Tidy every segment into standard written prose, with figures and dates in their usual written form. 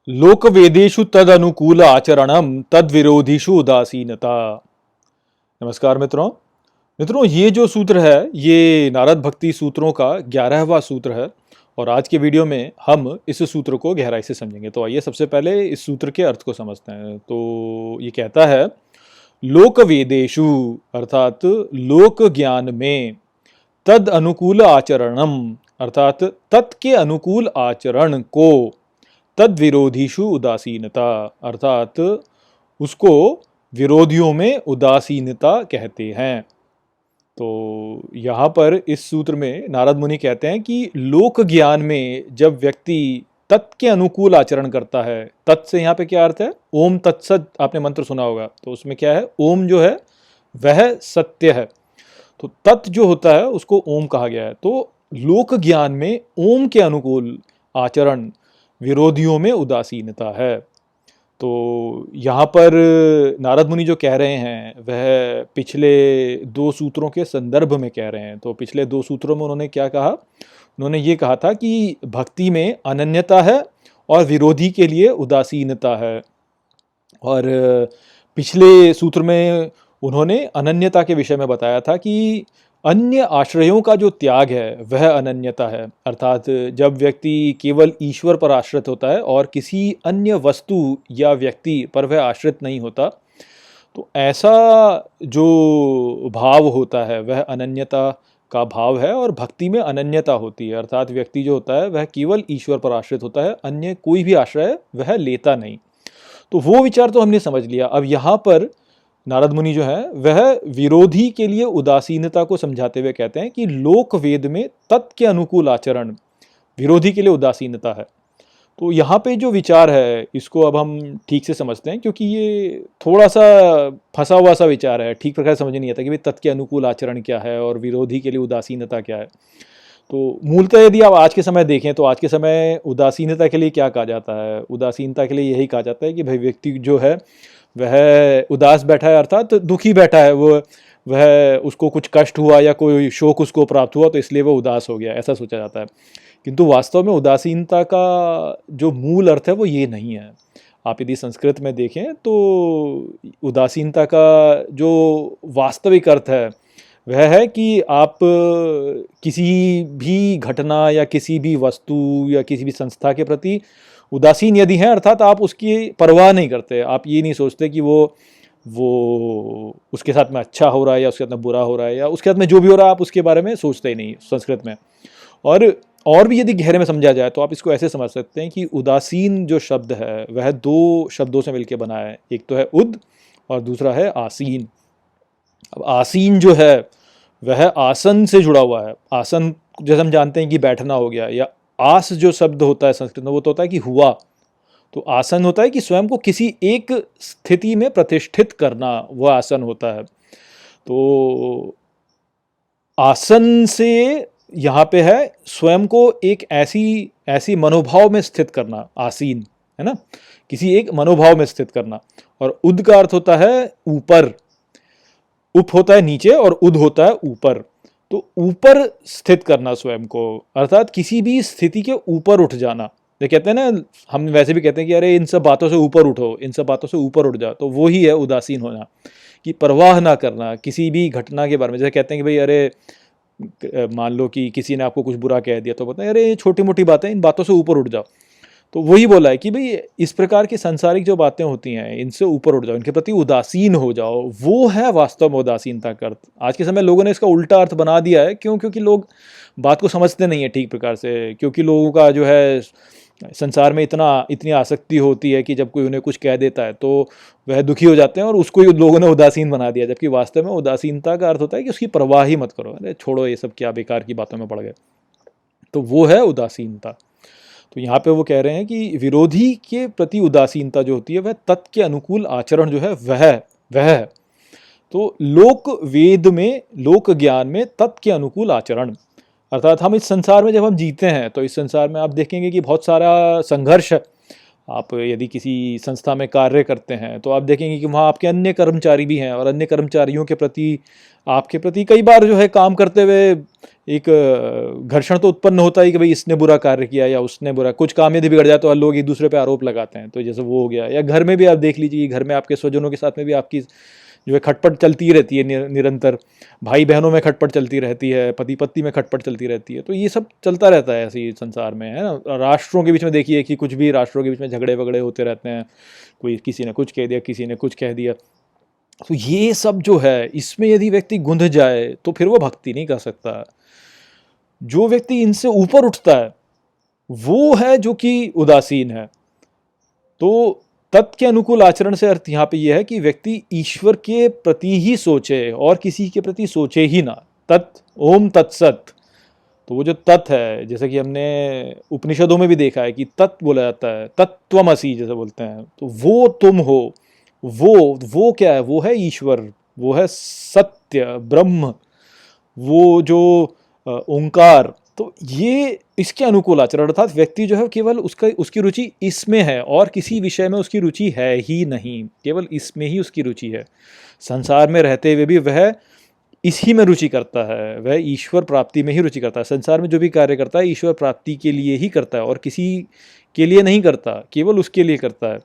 लोक वेदेषु तद अनुकूल आचरणम तद विरोधीषु उदासीनता। नमस्कार मित्रों। ये जो सूत्र है ये नारद भक्ति सूत्रों का 11वां सूत्र है और आज के वीडियो में हम इस सूत्र को गहराई से समझेंगे। तो आइए सबसे पहले इस सूत्र के अर्थ को समझते हैं। तो ये कहता है लोक वेदेषु अर्थात लोक ज्ञान में तद अनुकूल आचरणम अर्थात तत् के अनुकूल आचरण को तद विरोधीषु उदासीनता अर्थात उसको विरोधियों में उदासीनता कहते हैं। तो यहाँ पर इस सूत्र में नारद मुनि कहते हैं कि लोक ज्ञान में जब व्यक्ति तत् के अनुकूल आचरण करता है, तत् से यहाँ पे क्या अर्थ है? ओम तत्सत आपने मंत्र सुना होगा, तो उसमें क्या है? ओम जो है वह सत्य है, तो तत् जो होता है उसको ओम कहा गया है। तो लोक ज्ञान में ओम के अनुकूल आचरण विरोधियों में उदासीनता है। तो यहाँ पर नारद मुनि जो कह रहे हैं वह पिछले दो सूत्रों के संदर्भ में कह रहे हैं। तो पिछले दो सूत्रों में उन्होंने क्या कहा? उन्होंने ये कहा था कि भक्ति में अनन्यता है और विरोधी के लिए उदासीनता है। और पिछले सूत्र में उन्होंने अनन्यता के विषय में बताया था कि अन्य आश्रयों का जो त्याग है वह अनन्यता है, अर्थात जब व्यक्ति केवल ईश्वर पर आश्रित होता है और किसी अन्य वस्तु या व्यक्ति पर वह आश्रित नहीं होता, तो ऐसा जो भाव होता है वह अनन्यता का भाव है। और भक्ति में अनन्यता होती है, अर्थात व्यक्ति जो होता है वह केवल ईश्वर पर आश्रित होता है, अन्य कोई भी आश्रय वह लेता नहीं। तो वो विचार तो हमने समझ लिया। अब यहाँ पर नारद मुनि जो है वह विरोधी के लिए उदासीनता को समझाते हुए कहते हैं कि लोक वेद में तत् के अनुकूल आचरण विरोधी के लिए उदासीनता है। तो यहाँ पे जो विचार है इसको अब हम ठीक से समझते हैं, क्योंकि ये थोड़ा सा फंसा हुआ सा विचार है, ठीक प्रकार समझ नहीं आता कि भाई तत् के अनुकूल आचरण क्या है और विरोधी के लिए उदासीनता क्या है। तो मूलतः यदि आप आज के समय देखें तो आज के समय उदासीनता के लिए क्या कहा जाता है? उदासीनता के लिए यही कहा जाता है कि भाई व्यक्ति जो है वह उदास बैठा है, अर्थात दुखी बैठा है, वह उसको कुछ कष्ट हुआ या कोई शोक उसको प्राप्त हुआ तो इसलिए वह उदास हो गया, ऐसा सोचा जाता है। किंतु वास्तव में उदासीनता का जो मूल अर्थ है वो ये नहीं है। आप यदि संस्कृत में देखें तो उदासीनता का जो वास्तविक अर्थ है वह है कि आप किसी भी घटना या किसी भी वस्तु या किसी भी संस्था के प्रति उदासीन यदि हैं, अर्थात आप उसकी परवाह नहीं करते, आप ये नहीं सोचते कि वो उसके साथ में अच्छा हो रहा है या उसके साथ में बुरा हो रहा है या उसके साथ में जो भी हो रहा है आप उसके बारे में सोचते ही नहीं संस्कृत में। और भी यदि गहरे में समझा जाए तो आप इसको ऐसे समझ सकते हैं कि उदासीन जो शब्द है वह दो शब्दों से मिलकर बना है, एक तो है उद और दूसरा है आसीन। अब आसीन जो है वह आसन से जुड़ा हुआ है। आसन जैसे हम जानते हैं कि बैठना हो गया, या आस जो शब्द होता है संस्कृत में वो तो होता है कि हुआ। तो आसन होता है कि स्वयं को किसी एक स्थिति में प्रतिष्ठित करना, वह आसन होता है। तो आसन से यहाँ पे है स्वयं को एक ऐसी मनोभाव में स्थित करना, आसीन है ना, किसी एक मनोभाव में स्थित करना। और उद का अर्थ होता है ऊपर, उप होता है नीचे और उद होता है ऊपर। तो ऊपर स्थित करना स्वयं को, अर्थात किसी भी स्थिति के ऊपर उठ जाना। ये कहते हैं ना, हम वैसे भी कहते हैं कि अरे इन सब बातों से ऊपर उठो, इन सब बातों से ऊपर उठ जा, तो वो ही है उदासीन होना, कि परवाह ना करना किसी भी घटना के बारे में। जैसे कहते हैं कि भाई अरे मान लो कि किसी ने आपको कुछ बुरा कह दिया तो बताए अरे छोटी मोटी बातें, इन बातों से ऊपर उठ जाओ। तो वही बोला है कि भाई इस प्रकार की सांसारिक जो बातें होती हैं इनसे ऊपर उठ जाओ, इनके प्रति उदासीन हो जाओ, वो है वास्तव में उदासीनता का अर्थ। आज के समय लोगों ने इसका उल्टा अर्थ बना दिया है। क्यों? क्योंकि लोग बात को समझते नहीं है ठीक प्रकार से, क्योंकि लोगों का जो है संसार में इतनी आसक्ति होती है कि जब कोई उन्हें कुछ कह देता है तो वह दुखी हो जाते हैं और उसको ही लोगों ने उदासीन बना दिया। जबकि वास्तव में उदासीनता का अर्थ होता है कि उसकी परवाह ही मत करो, अरे छोड़ो ये सब क्या बेकार की बातों में पड़ गए, तो वो है उदासीनता। तो यहाँ पे वो कह रहे हैं कि विरोधी के प्रति उदासीनता जो होती है वह तत् के अनुकूल आचरण जो है वह है। तो लोक वेद में, लोक ज्ञान में तत् के अनुकूल आचरण, अर्थात हम इस संसार में जब हम जीते हैं तो इस संसार में आप देखेंगे कि बहुत सारा संघर्ष आप यदि किसी संस्था में कार्य करते हैं तो आप देखेंगे कि वहाँ आपके अन्य कर्मचारी भी हैं, और अन्य कर्मचारियों के प्रति, आपके प्रति कई बार जो है काम करते हुए एक घर्षण तो उत्पन्न होता है कि भाई इसने बुरा कार्य किया या उसने बुरा, कुछ काम यदि बिगड़ जाए तो लोग एक दूसरे पे आरोप लगाते हैं। तो जैसे वो हो गया, या घर में भी आप देख लीजिए, घर में आपके स्वजनों के साथ में भी आपकी जो है खटपट चलती रहती है निरंतर, भाई बहनों में खटपट चलती रहती है, पति पत्नी में खटपट चलती रहती है। तो ये सब चलता रहता है ऐसे ही संसार में, है ना। राष्ट्रों के बीच में देखिए कि कुछ भी राष्ट्रों के बीच में झगड़े वगड़े होते रहते हैं, कोई किसी ने कुछ कह दिया, किसी ने कुछ कह दिया। तो ये सब जो है, इसमें यदि व्यक्ति गुंध जाए तो फिर वो भक्ति नहीं कर सकता। जो व्यक्ति इनसे ऊपर उठता है वो है जो कि उदासीन है। तो तत् के अनुकूल आचरण से अर्थ यहाँ पे यह है कि व्यक्ति ईश्वर के प्रति ही सोचे और किसी के प्रति सोचे ही ना। तत्, ओम तत्सत। तो वो जो तत् है, जैसे कि हमने उपनिषदों में भी देखा है कि तत् बोला जाता है, तत्त्वमसि जैसे बोलते हैं, तो वो तुम हो। वो क्या है? वो है ईश्वर, वो है सत्य ब्रह्म, वो जो ओंकार। तो ये इसके अनुकूल आचरण, अर्थात व्यक्ति जो है केवल उसकी रुचि इसमें है और किसी विषय में उसकी रुचि है ही नहीं, केवल इसमें ही उसकी रुचि है। संसार में रहते हुए भी वह इसी में रुचि करता है, वह ईश्वर प्राप्ति में ही रुचि करता है। संसार में जो भी कार्य करता है ईश्वर प्राप्ति के लिए ही करता है और किसी के लिए नहीं करता, केवल उसके लिए करता है।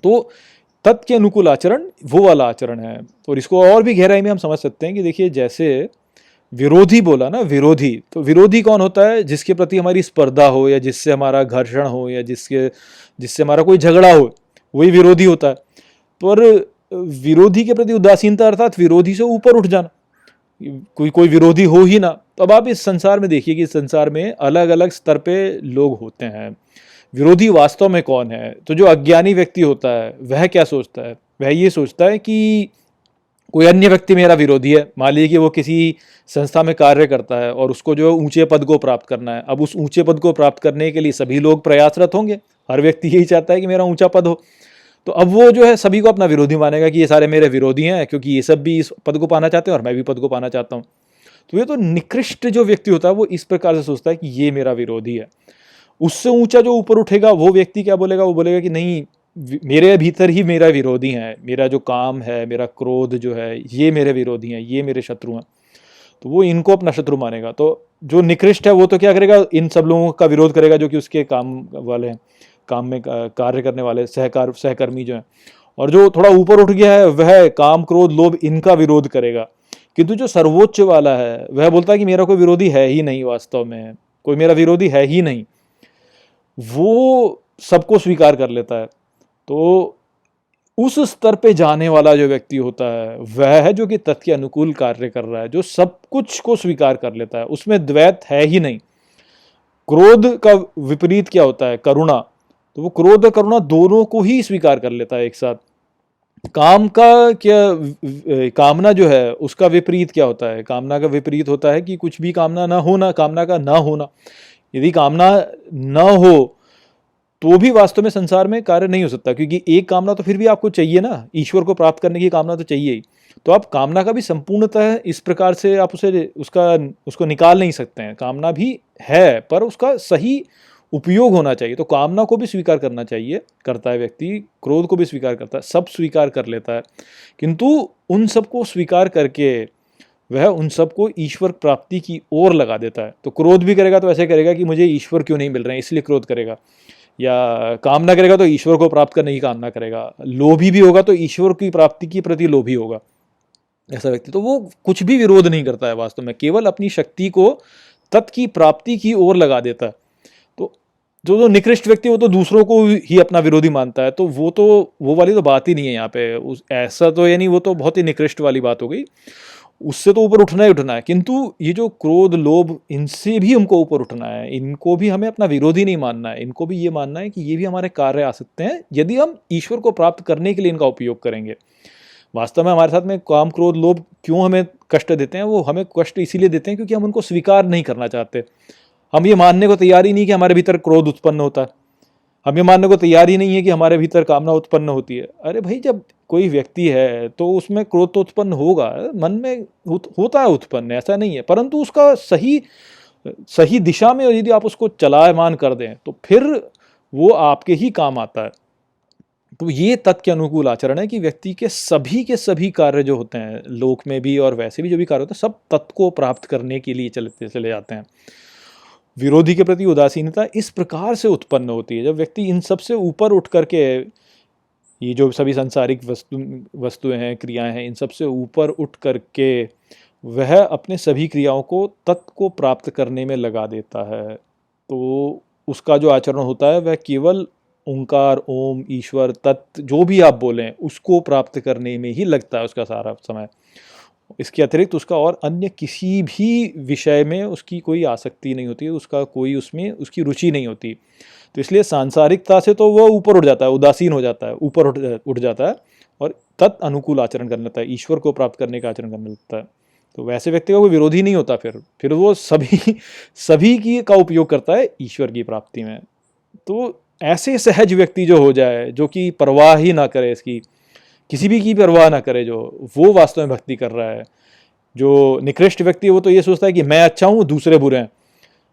तो तत् के अनुकूल आचरण वो वाला आचरण है। और इसको और भी गहराई में हम समझ सकते हैं कि देखिए, जैसे विरोधी बोला ना, विरोधी, तो विरोधी कौन होता है? जिसके प्रति हमारी स्पर्धा हो, या जिससे हमारा घर्षण हो, या जिससे हमारा कोई झगड़ा हो, वही विरोधी होता है। पर विरोधी के प्रति उदासीनता अर्थात विरोधी से ऊपर उठ जाना, कोई विरोधी हो ही ना। तो अब आप इस संसार में देखिए कि इस संसार में अलग अलग स्तर पे लोग होते हैं। विरोधी वास्तव में कौन है? तो जो अज्ञानी व्यक्ति होता है वह क्या सोचता है? वह ये सोचता है कि कोई अन्य व्यक्ति मेरा विरोधी है। मान लीजिए कि वो किसी संस्था में कार्य करता है और उसको जो ऊंचे पद को प्राप्त करना है। अब उस ऊंचे पद को प्राप्त करने के लिए सभी लोग प्रयासरत होंगे, हर व्यक्ति यही चाहता है कि मेरा ऊंचा पद हो। तो अब वो जो है सभी को अपना विरोधी मानेगा कि ये सारे मेरे विरोधी हैं, क्योंकि ये सब भी इस पद को पाना चाहते हैं और मैं भी पद को पाना चाहता हूँ। तो ये तो निकृष्ट जो व्यक्ति होता है वो इस प्रकार से सोचता है कि ये मेरा विरोधी है। उससे ऊंचा जो ऊपर उठेगा वो व्यक्ति क्या बोलेगा? वो बोलेगा कि नहीं, मेरे भीतर ही मेरा विरोधी है, मेरा जो काम है, मेरा क्रोध जो है, ये मेरे विरोधी हैं, ये मेरे शत्रु हैं। तो वो इनको अपना शत्रु मानेगा। तो जो निकृष्ट है वो तो क्या करेगा? इन सब लोगों का विरोध करेगा जो कि उसके काम वाले हैं, काम में कार्य करने वाले सहकर्मी जो हैं। और जो थोड़ा ऊपर उठ गया है वह काम क्रोध लोभ इनका विरोध करेगा। किंतु जो सर्वोच्च वाला है वह बोलता है कि मेरा कोई विरोधी है ही नहीं, वास्तव में कोई मेरा विरोधी है ही नहीं। वो सबको स्वीकार कर लेता है। तो उस स्तर पे जाने वाला जो व्यक्ति होता है वह है जो कि तत् के अनुकूल कार्य कर रहा है, जो सब कुछ को स्वीकार कर लेता है, उसमें द्वैत है ही नहीं। क्रोध का विपरीत क्या होता है? करुणा। तो वो क्रोध और करुणा दोनों को ही स्वीकार कर लेता है एक साथ। काम का क्या, कामना जो है उसका विपरीत क्या होता है? कामना का विपरीत होता है कि कुछ भी कामना ना होना, कामना का ना होना। यदि कामना न हो तो भी वास्तव में संसार में कार्य नहीं हो सकता, क्योंकि एक कामना तो फिर भी आपको चाहिए ना, ईश्वर को प्राप्त करने की कामना तो चाहिए ही। तो आप कामना का भी संपूर्णतः इस प्रकार से आप उसको निकाल नहीं सकते हैं। कामना भी है पर उसका सही उपयोग होना चाहिए। तो कामना को भी स्वीकार करना चाहिए, करता है व्यक्ति, क्रोध को भी स्वीकार करता है, सब स्वीकार कर लेता है। किंतु उन सबको स्वीकार करके वह उन सबको ईश्वर प्राप्ति की ओर लगा देता है। तो क्रोध भी करेगा तो ऐसे करेगा कि मुझे ईश्वर क्यों नहीं मिल रहे हैं, इसलिए क्रोध करेगा। या कामना करेगा तो ईश्वर को प्राप्त करने की कामना करेगा। लोभी भी होगा तो ईश्वर की प्राप्ति के प्रति लोभी होगा ऐसा व्यक्ति। तो वो कुछ भी विरोध नहीं करता है वास्तव में, केवल अपनी शक्ति को तत् की प्राप्ति की ओर लगा देता है। तो जो निकृष्ट व्यक्ति वो तो दूसरों को ही अपना विरोधी मानता है। तो वो वाली तो बात ही नहीं है यहाँ पे। ऐसा तो यानी वो तो बहुत ही निकृष्ट वाली बात हो गई, उससे तो ऊपर उठना ही उठना है। किंतु ये जो क्रोध लोभ, इनसे भी हमको ऊपर उठना है, इनको भी हमें अपना विरोधी नहीं मानना है। इनको भी ये मानना है कि ये भी हमारे कार्य आ सकते हैं यदि हम ईश्वर को प्राप्त करने के लिए इनका उपयोग करेंगे। वास्तव में हमारे साथ में काम क्रोध लोभ क्यों हमें कष्ट देते हैं? वो हमें कष्ट इसीलिए देते हैं क्योंकि हम उनको स्वीकार नहीं करना चाहते। हम ये मानने को तैयार ही नहीं कि हमारे भीतर क्रोध उत्पन्न होता है, हम ये मानने को तैयार ही नहीं है कि हमारे भीतर कामना उत्पन्न होती है। अरे भाई, जब कोई व्यक्ति है तो उसमें क्रोध तो उत्पन्न होगा, मन में होता है उत्पन्न, ऐसा नहीं है। परंतु उसका सही दिशा में यदि आप उसको चलायमान कर दें तो फिर वो आपके ही काम आता है। तो ये तत् के अनुकूल आचरण है कि व्यक्ति के सभी कार्य जो होते हैं लोक में भी और वैसे भी जो भी कार्य होते हैं, सब तत् को प्राप्त करने के लिए चले जाते हैं। विरोधी के प्रति उदासीनता इस प्रकार से उत्पन्न होती है जब व्यक्ति इन सब से ऊपर उठ करके, ये जो सभी सांसारिक वस्तुएं हैं, क्रियाएं हैं, इन सब से ऊपर उठ करके वह अपने सभी क्रियाओं को तत् को प्राप्त करने में लगा देता है। तो उसका जो आचरण होता है वह केवल ओंकार, ओम, ईश्वर, तत् जो भी आप बोलें उसको प्राप्त करने में ही लगता है उसका सारा समय। इसके अतिरिक्त उसका और अन्य किसी भी विषय में उसकी कोई आसक्ति नहीं होती है, उसका कोई उसमें उसकी रुचि नहीं होती। तो इसलिए सांसारिकता से तो वह ऊपर उठ जाता है, उदासीन हो जाता है, ऊपर उठ जाता है और तत् अनुकूल आचरण करने लगता है, ईश्वर को प्राप्त करने का आचरण करने लगता है। तो वैसे व्यक्ति का कोई विरोधी नहीं होता, फिर वो सभी की का उपयोग करता है ईश्वर की प्राप्ति में। तो ऐसे सहज व्यक्ति जो हो जाए, जो कि परवाह ही ना करे, इसकी किसी भी की परवाह ना करे, जो वो वास्तव में भक्ति कर रहा है। जो निकृष्ट व्यक्ति है वो तो ये सोचता है कि मैं अच्छा हूँ, दूसरे बुरे हैं,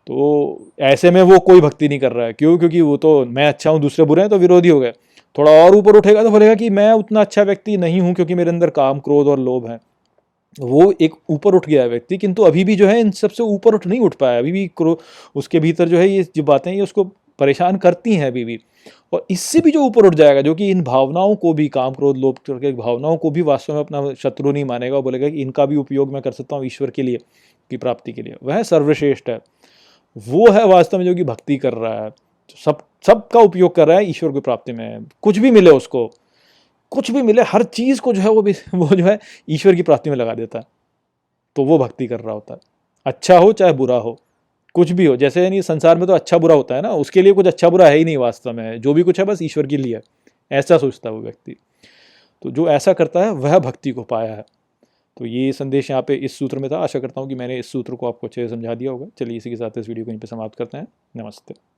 तो ऐसे में वो कोई भक्ति नहीं कर रहा है। क्यों? क्योंकि वो तो मैं अच्छा हूँ, दूसरे बुरे हैं, तो विरोधी हो गए। थोड़ा और ऊपर उठेगा तो बोलेगा कि मैं उतना अच्छा व्यक्ति नहीं हूँ क्योंकि मेरे अंदर काम, क्रोध और लोभ है। वो एक ऊपर उठ गया है व्यक्ति, किंतु अभी भी जो है इन सबसे ऊपर नहीं उठ पाया। अभी भी उसके भीतर जो है ये जो बातें ये उसको परेशान करती हैं अभी भी। और इससे भी जो ऊपर उठ जाएगा, जो कि इन भावनाओं को भी, काम, क्रोध, लोभ के भावनाओं को भी वास्तव में अपना शत्रु नहीं मानेगा, बोलेगा कि इनका भी उपयोग मैं कर सकता हूँ ईश्वर के लिए की प्राप्ति के लिए, वह सर्वश्रेष्ठ है। वो है वास्तव में जो कि भक्ति कर रहा है, सबका उपयोग कर रहा है ईश्वर की प्राप्ति में। कुछ भी मिले उसको, कुछ भी मिले, हर चीज को जो है वो जो है ईश्वर की प्राप्ति में लगा देता है। तो वो भक्ति कर रहा होता है, अच्छा हो चाहे बुरा हो, कुछ भी हो। जैसे नहीं, संसार में तो अच्छा बुरा होता है ना, उसके लिए कुछ अच्छा बुरा है ही नहीं वास्तव में, जो भी कुछ है बस ईश्वर के लिए, ऐसा सोचता है वो व्यक्ति। तो जो ऐसा करता है वह भक्ति को पाया है। तो ये संदेश यहाँ पे इस सूत्र में था। आशा करता हूँ कि मैंने इस सूत्र को आपको अच्छे से समझा दिया होगा। चलिए इसी के साथ इस वीडियो को यहीं पे समाप्त करते हैं। नमस्ते।